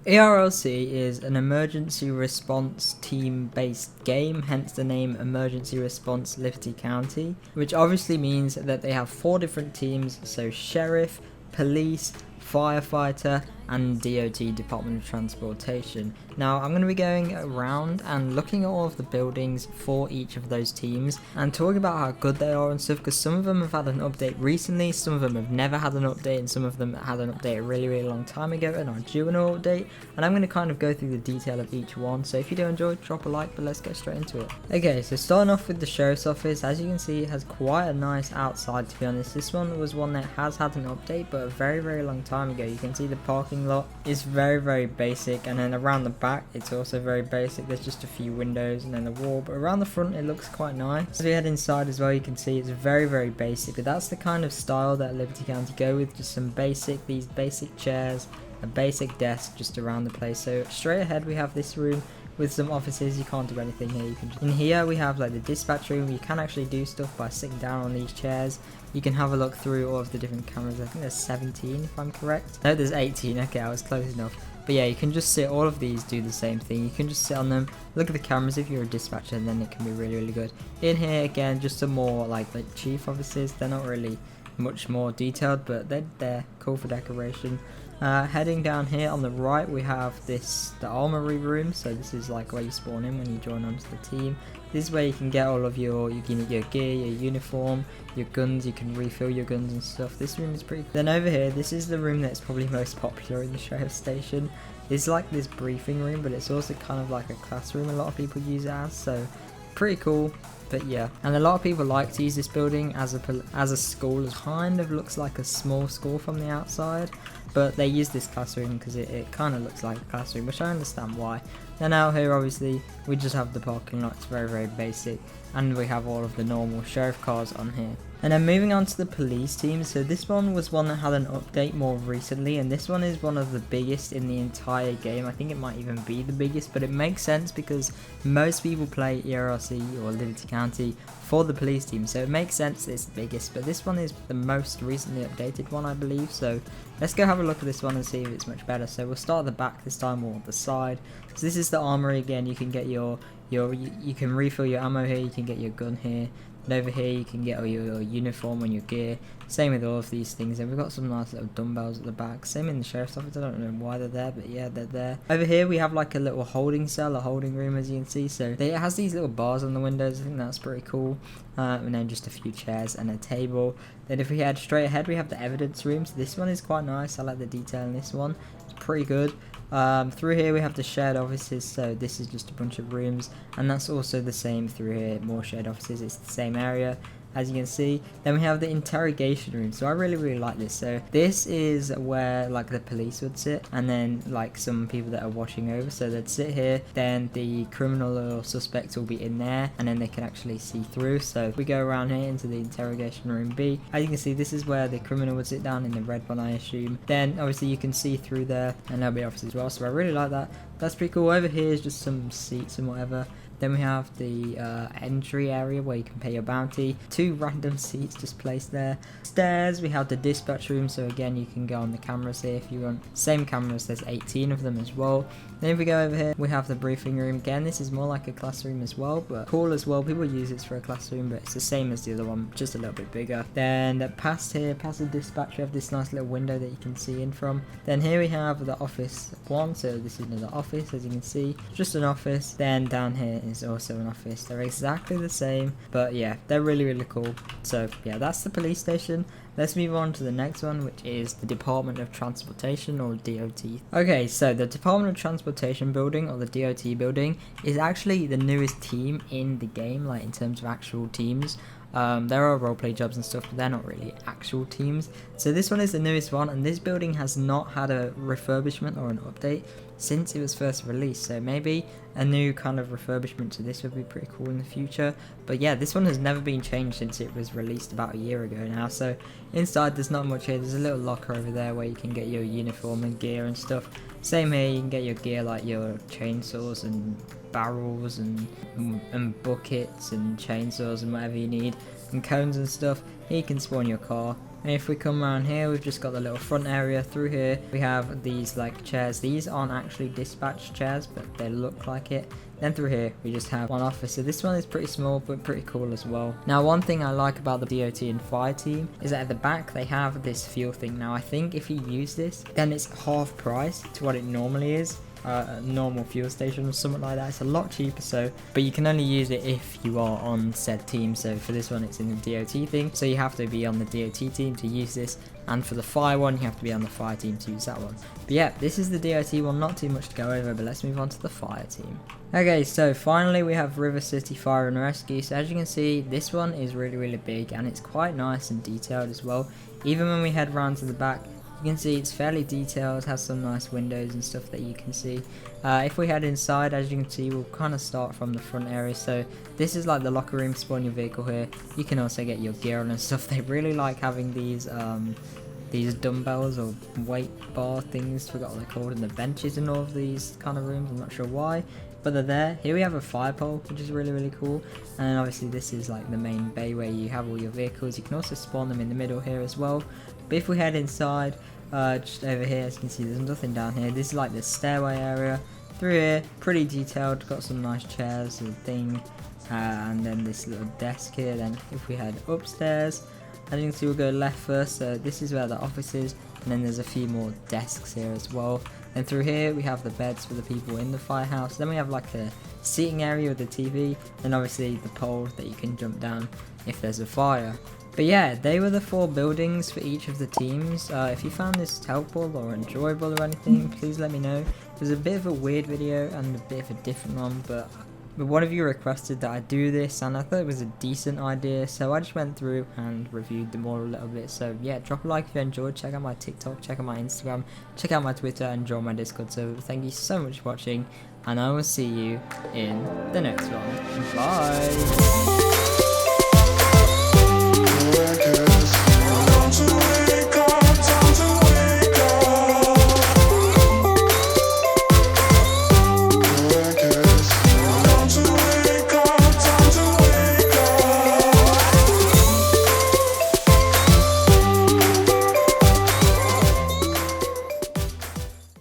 ERLC is an emergency response team based game, hence the name Emergency Response Liberty County, which obviously means that they have 4 different teams, so sheriff, police, firefighter and DOT, Department of Transportation. Now I'm going to be going around and looking at all of the buildings for each of those teams and talking about how good they are and stuff, because some of them have had an update recently, some of them have never had an update, and some of them had an update a really long time ago and are due an update, and I'm going to kind of go through the detail of each one. So if you do enjoy, drop a like, but let's get straight into it. Okay, so starting off with the sheriff's office, as you can see it has quite a nice outside, to be honest. This one was one that has had an update but a very long time ago. You can see the parking lot is very basic, and then around the back it's also very basic. There's just a few windows and then the wall, but around the front it looks quite nice. As we head inside as well, you can see it's very basic, but that's the kind of style that Liberty County go with, just some these basic chairs, a basic desk just around the place. So straight ahead we have this room with some offices. You can't do anything here. You can in here we have like the dispatch room. You can actually do stuff by sitting down on these chairs. You can have a look through all of the different cameras. I think there's 17 if I'm correct. No, there's 18. Okay, I was close enough. But yeah, you can just sit, all of these do the same thing. You can just sit on them, look at the cameras if you're a dispatcher, and then it can be really good. In here again, just some more like the chief offices. They're not really much more detailed, but they're cool for decoration. Heading down here on the right we have the armory room. So this is like where you spawn in when you join onto the team. This is where you can get all of your gear, your uniform, your guns. You can refill your guns and stuff. This room is pretty cool. Then over here, this is the room that's probably most popular in the sheriff station. It's like this briefing room, but it's also kind of like a classroom. A lot of people use it as, so pretty cool. But yeah, and a lot of people like to use this building as a school. It kind of looks like a small school from the outside, but they use this classroom because it kind of looks like a classroom, which I understand why. Then out here obviously we just have the parking lot. It's very basic, and we have all of the normal sheriff cars on here. And then moving on to the police team, so this one was one that had an update more recently, and this one is one of the biggest in the entire game. I think it might even be the biggest, but it makes sense because most people play ERLC or Liberty County for the police team, so it makes sense it's the biggest. But this one is the most recently updated one, I believe, so let's go have a look at this one and see if it's much better. So we'll start at the back this time, or the side. So this is the armory again. You can get you can refill your ammo here, you can get your gun here. And over here you can get all your uniform and your gear. Same with all of these things. And we've got some nice little dumbbells at the back. Same in the sheriff's office. I don't know why they're there, but yeah, they're there. Over here we have like a little holding cell, a holding room, as you can see. So it has these little bars on the windows. I think that's pretty cool. And then just a few chairs and a table. Then if we head straight ahead, we have the evidence room. So this one is quite nice. I like the detail in this one. It's pretty good. Through here we have the shared offices, so this is just a bunch of rooms, and that's also the same through here, more shared offices. It's the same area, as you can see. Then we have the interrogation room. So I really like this. So this is where like the police would sit, and then like some people that are watching over, so they'd sit here, then the criminal or suspect will be in there, and then they can actually see through. So we go around here into the interrogation room B. As you can see, this is where the criminal would sit down, in the red one I assume. Then obviously you can see through there, and there'll be officers as well, so I really like that. That's pretty cool. Over here is just some seats and whatever. Then we have the entry area where you can pay your bounty. 2 random seats just placed there. Stairs, we have the dispatch room, so again you can go on the cameras here if you want. Same cameras, there's 18 of them as well. Then if we go over here, we have the briefing room. Again, this is more like a classroom as well, but cool as well. People use this for a classroom, but it's the same as the other one, just a little bit bigger. Then past here, past the dispatch, we have this nice little window that you can see in from. Then here we have the office 1, so this is another office, as you can see, just an office. Then down here is also an office. They're exactly the same, but yeah, they're really cool. So yeah, that's the police station. Let's move on to the next one, which is the Department of Transportation, or DOT. Okay, so the Department of Transportation building, or the DOT building, is actually the newest team in the game, like in terms of actual teams. There are roleplay jobs and stuff, but they're not really actual teams. So this one is the newest one, and this building has not had a refurbishment or an update since it was first released. So maybe a new kind of refurbishment to this would be pretty cool in the future. But yeah, this one has never been changed since it was released about a year ago now. So inside there's not much here. There's a little locker over there where you can get your uniform and gear and stuff. Same here, you can get your gear like your chainsaws and barrels and buckets and chainsaws and whatever you need, and cones and stuff. Here you can spawn your car. And if we come around here, we've just got the little front area. Through here we have these like chairs. These aren't actually dispatch chairs, but they look like it. Then through here we just have one officer. This one is pretty small but pretty cool as well. Now one thing I like about the DOT and fire team is that at the back they have this fuel thing. Now I think if you use this, then it's half price to what it normally is. A normal fuel station or something like that. It's a lot cheaper, so but you can only use it if you are on said team. So for this one it's in the DOT thing, so you have to be on the DOT team to use this, and for the fire one you have to be on the fire team to use that one. But yeah, this is the DOT one, not too much to go over, but let's move on to the fire team. Okay, so finally we have River City Fire and Rescue. So as you can see, this one is really big and it's quite nice and detailed as well. Even when we head round to the back, you can see it's fairly detailed, has some nice windows and stuff that you can see. If we head inside, as you can see, we'll kind of start from the front area. So this is like the locker room, spawn your vehicle here. You can also get your gear on and stuff. They really like having these dumbbells or weight bar things, forgot what they're called, and the benches in all of these kind of rooms. I'm not sure why, but they're there. Here we have a fire pole, which is really cool. And then obviously this is like the main bay where you have all your vehicles. You can also spawn them in the middle here as well. But if we head inside, just over here, as you can see, there's nothing down here. This is like the stairway area. Through here, pretty detailed, got some nice chairs and thing, and then this little desk here. Then if we head upstairs, as you can see, we'll go left first. So this is where the office is, and then there's a few more desks here as well. Then through here we have the beds for the people in the firehouse. Then we have like a seating area with the TV, and obviously the pole that you can jump down if there's a fire. But yeah, they were the 4 buildings for each of the teams. If you found this helpful or enjoyable or anything, please let me know. It was a bit of a weird video and a bit of a different one, but one of you requested that I do this, and I thought it was a decent idea, so I just went through and reviewed them all a little bit. So yeah, drop a like if you enjoyed, check out my TikTok, check out my Instagram, check out my Twitter, and join my Discord server. Thank you so much for watching, and I will see you in the next one. Bye!